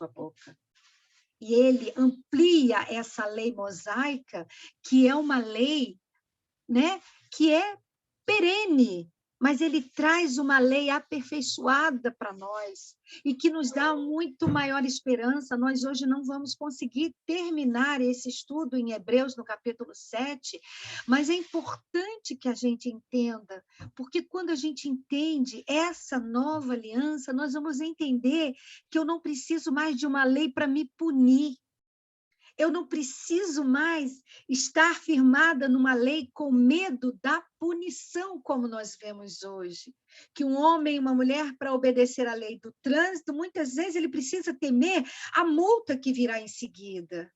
sua boca. E ele amplia essa lei mosaica, que é uma lei, né, que é perene, mas ele traz uma lei aperfeiçoada para nós e que nos dá muito maior esperança. Nós hoje não vamos conseguir terminar esse estudo em Hebreus, no capítulo 7, mas é importante que a gente entenda, porque quando a gente entende essa nova aliança, nós vamos entender que eu não preciso mais de uma lei para me punir. Eu não preciso mais estar firmada numa lei com medo da punição, como nós vemos hoje. Que um homem e uma mulher, para obedecer à lei do trânsito, muitas vezes ele precisa temer a multa que virá em seguida.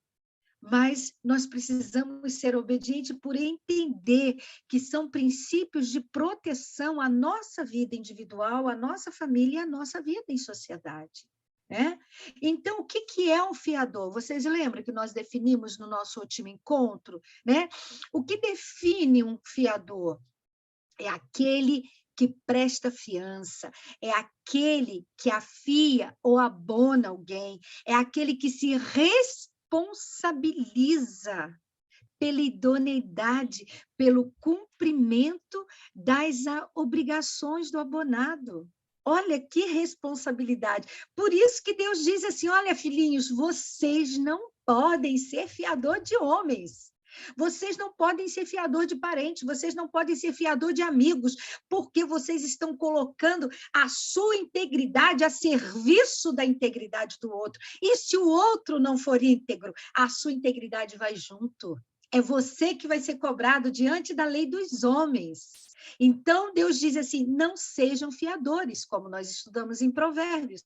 Mas nós precisamos ser obedientes por entender que são princípios de proteção à nossa vida individual, à nossa família e à nossa vida em sociedade. Né? Então, o que é um fiador? Vocês lembram que nós definimos no nosso último encontro? Né? O que define um fiador? É aquele que presta fiança, é aquele que afia ou abona alguém, é aquele que se responsabiliza pela idoneidade, pelo cumprimento das obrigações do abonado. Olha que responsabilidade. Por isso que Deus diz assim, olha, filhinhos, vocês não podem ser fiador de homens. Vocês não podem ser fiador de parentes, vocês não podem ser fiador de amigos, porque vocês estão colocando a sua integridade a serviço da integridade do outro. E se o outro não for íntegro, a sua integridade vai junto. É você que vai ser cobrado diante da lei dos homens. Então, Deus diz assim, não sejam fiadores, como nós estudamos em Provérbios.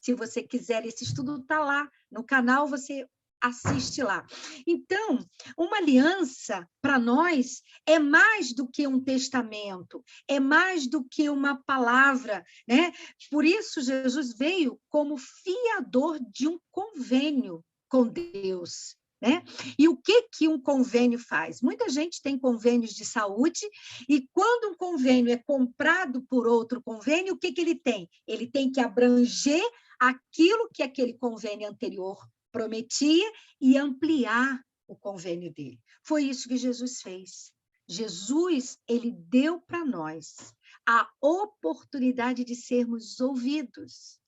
Se você quiser, esse estudo está lá no canal, você assiste lá. Então, uma aliança, para nós, é mais do que um testamento, é mais do que uma palavra, né? Por isso, Jesus veio como fiador de um convênio com Deus. Né? E o que um convênio faz? Muita gente tem convênios de saúde e quando um convênio é comprado por outro convênio, o que ele tem? Ele tem que abranger aquilo que aquele convênio anterior prometia e ampliar o convênio dele. Foi isso que Jesus fez. Jesus, ele deu para nós a oportunidade de sermos ouvidos,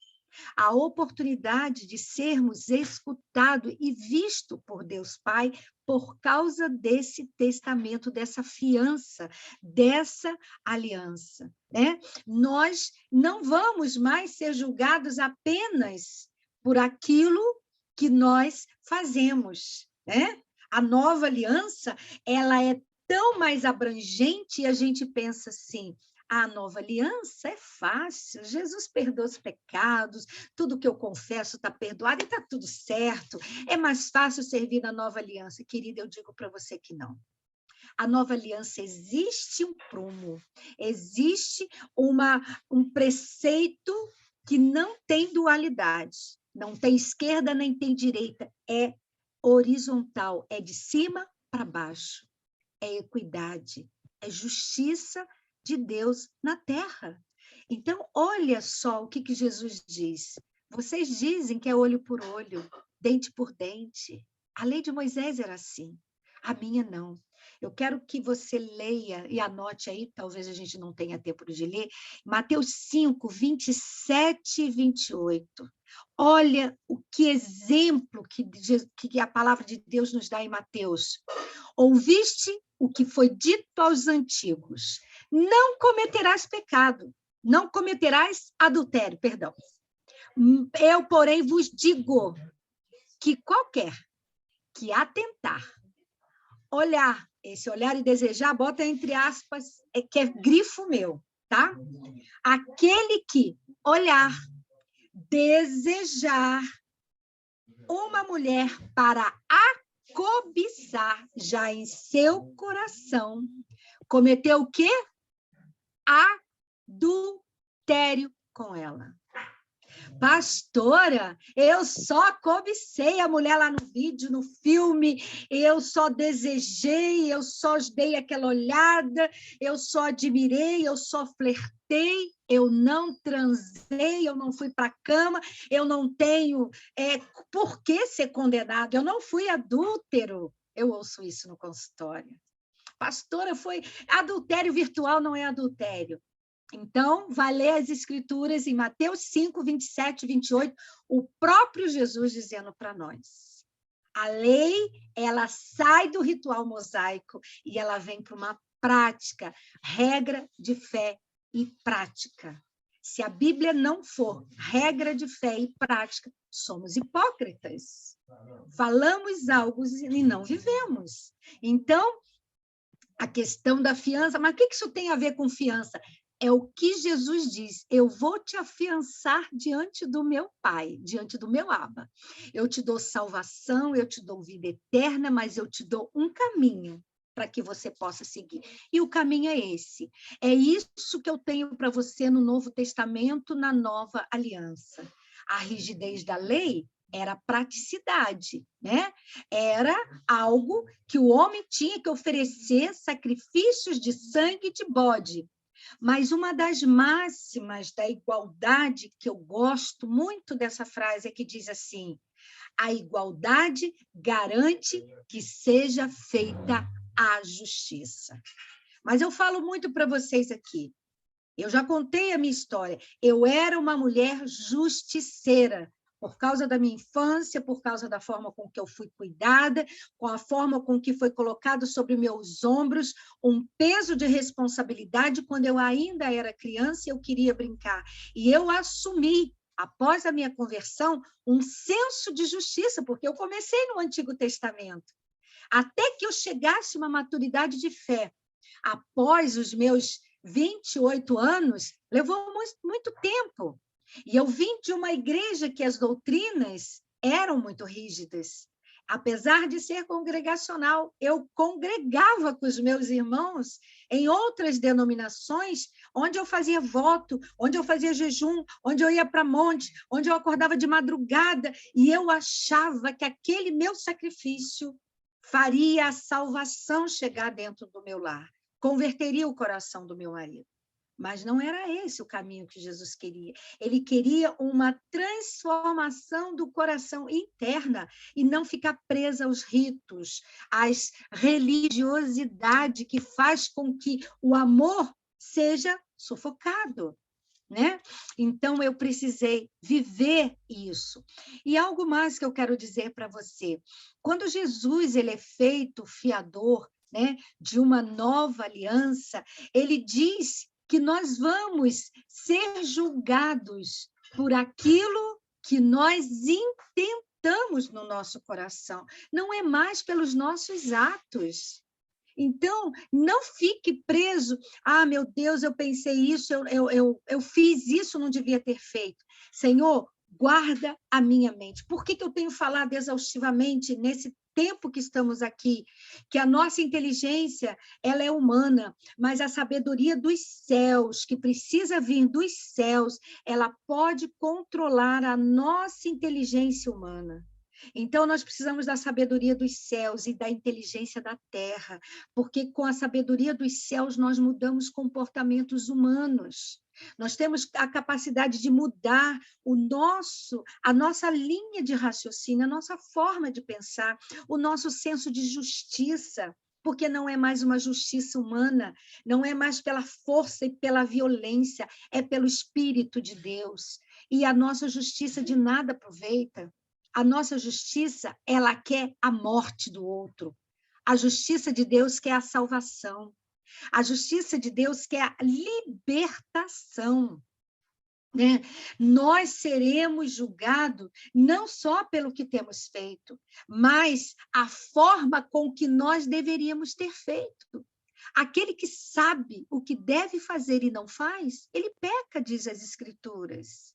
a oportunidade de sermos escutados e visto por Deus Pai por causa desse testamento, dessa fiança, dessa aliança. Né? Nós não vamos mais ser julgados apenas por aquilo que nós fazemos. Né? A nova aliança, ela é tão mais abrangente e a gente pensa assim, a nova aliança é fácil, Jesus perdoa os pecados, tudo que eu confesso está perdoado e está tudo certo, é mais fácil servir na nova aliança. Querida, eu digo para você que não. A nova aliança existe um prumo, existe um preceito que não tem dualidade, não tem esquerda nem tem direita, é horizontal, é de cima para baixo, é equidade, é justiça de Deus na terra. Então, olha só o que Jesus diz. Vocês dizem que é olho por olho, dente por dente. A lei de Moisés era assim. A minha não. Eu quero que você leia e anote aí, talvez a gente não tenha tempo de ler, Mateus 5, 27 e 28. Olha o que exemplo que a palavra de Deus nos dá em Mateus. Ouviste o que foi dito aos antigos. Não cometerás pecado, não cometerás adultério, perdão. Eu, porém, vos digo que qualquer que atentar, olhar, esse olhar e desejar, bota entre aspas, que é grifo meu, tá? Aquele que olhar, desejar uma mulher para cobiçar já em seu coração, cometeu o quê? Adultério com ela. Pastora, eu só cobicei a mulher lá no vídeo, no filme, eu só desejei, eu só dei aquela olhada, eu só admirei, eu só flertei, eu não transei, eu não fui para a cama, eu não tenho por que ser condenado, eu não fui adúltero. Eu ouço isso no consultório. Pastora, foi adultério virtual, não é adultério. Então, vai ler as escrituras em Mateus 5, 27 e 28, o próprio Jesus dizendo para nós. A lei, ela sai do ritual mosaico e ela vem para uma prática, regra de fé e prática. Se a Bíblia não for regra de fé e prática, somos hipócritas. Falamos algo e não vivemos. Então, a questão da fiança, mas o que isso tem a ver com fiança? É o que Jesus diz, eu vou te afiançar diante do meu Pai, diante do meu Abba. Eu te dou salvação, eu te dou vida eterna, mas eu te dou um caminho para que você possa seguir. E o caminho é esse. É isso que eu tenho para você no Novo Testamento, na Nova Aliança. A rigidez da lei era praticidade, né? Era algo que o homem tinha que oferecer sacrifícios de sangue de bode. Mas uma das máximas da igualdade, que eu gosto muito dessa frase, é que diz assim: a igualdade garante que seja feita a justiça. Mas eu falo muito para vocês aqui. Eu já contei a minha história. Eu era uma mulher justiceira, por causa da minha infância, por causa da forma com que eu fui cuidada, com a forma com que foi colocado sobre meus ombros um peso de responsabilidade quando eu ainda era criança e eu queria brincar. E eu assumi, após a minha conversão, um senso de justiça, porque eu comecei no Antigo Testamento. Até que eu chegasse a uma maturidade de fé. Após os meus 28 anos, levou muito tempo. E eu vim de uma igreja que as doutrinas eram muito rígidas. Apesar de ser congregacional, eu congregava com os meus irmãos em outras denominações, onde eu fazia voto, onde eu fazia jejum, onde eu ia para monte, onde eu acordava de madrugada, e eu achava que aquele meu sacrifício faria a salvação chegar dentro do meu lar, converteria o coração do meu marido. Mas não era esse o caminho que Jesus queria. Ele queria uma transformação do coração interna e não ficar presa aos ritos, às religiosidade que faz com que o amor seja sufocado, né? Então, eu precisei viver isso. E algo mais que eu quero dizer para você. Quando Jesus ele é feito fiador, né, de uma nova aliança, ele diz que nós vamos ser julgados por aquilo que nós intentamos no nosso coração. Não é mais pelos nossos atos. Então, não fique preso. Ah, meu Deus, eu pensei isso, eu fiz isso, não devia ter feito. Senhor, guarda a minha mente. Por que eu tenho falado exaustivamente nesse tempo que estamos aqui? Que a nossa inteligência, ela é humana, mas a sabedoria dos céus, que precisa vir dos céus, ela pode controlar a nossa inteligência humana. Então, nós precisamos da sabedoria dos céus e da inteligência da terra, porque com a sabedoria dos céus nós mudamos comportamentos humanos. Nós temos a capacidade de mudar a nossa linha de raciocínio, a nossa forma de pensar, o nosso senso de justiça, porque não é mais uma justiça humana, não é mais pela força e pela violência, é pelo Espírito de Deus. E a nossa justiça de nada aproveita. A nossa justiça, ela quer a morte do outro. A justiça de Deus quer a salvação. A justiça de Deus quer a libertação. Né? Nós seremos julgados não só pelo que temos feito, mas a forma com que nós deveríamos ter feito. Aquele que sabe o que deve fazer e não faz, ele peca, diz as Escrituras.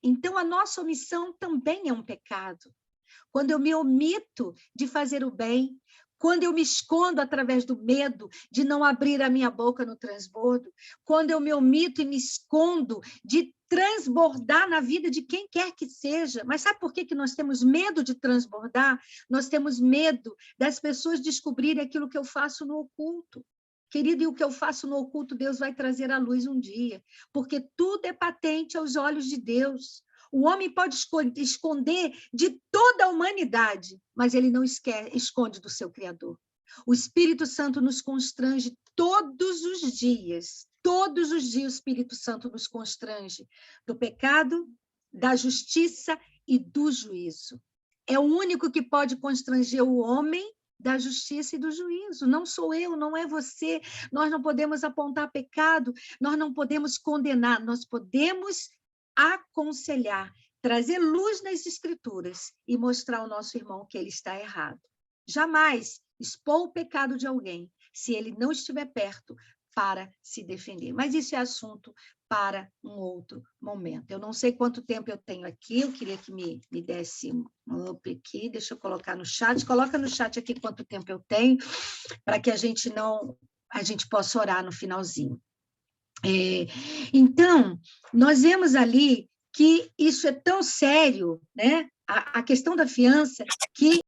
Então, a nossa omissão também é um pecado. Quando eu me omito de fazer o bem, quando eu me escondo através do medo de não abrir a minha boca no transbordo, quando eu me omito e me escondo de transbordar na vida de quem quer que seja. Mas sabe por que que nós temos medo de transbordar? Nós temos medo das pessoas descobrirem aquilo que eu faço no oculto. Querido, e o que eu faço no oculto, Deus vai trazer à luz um dia, porque tudo é patente aos olhos de Deus. O homem pode esconder de toda a humanidade, mas ele não esconde do seu Criador. O Espírito Santo nos constrange todos os dias. Todos os dias o Espírito Santo nos constrange do pecado, da justiça e do juízo. É o único que pode constranger o homem da justiça e do juízo. Não sou eu, não é você. Nós não podemos apontar pecado, nós não podemos condenar, nós podemos aconselhar, trazer luz nas Escrituras e mostrar ao nosso irmão que ele está errado. Jamais expor o pecado de alguém, se ele não estiver perto, para se defender. Mas isso é assunto para um outro momento. Eu não sei quanto tempo eu tenho aqui, eu queria que me desse um up aqui, deixa eu colocar no chat, coloca no chat aqui quanto tempo eu tenho, para que a gente possa orar no finalzinho. Então, nós vemos ali que isso é tão sério, né? A questão da fiança, que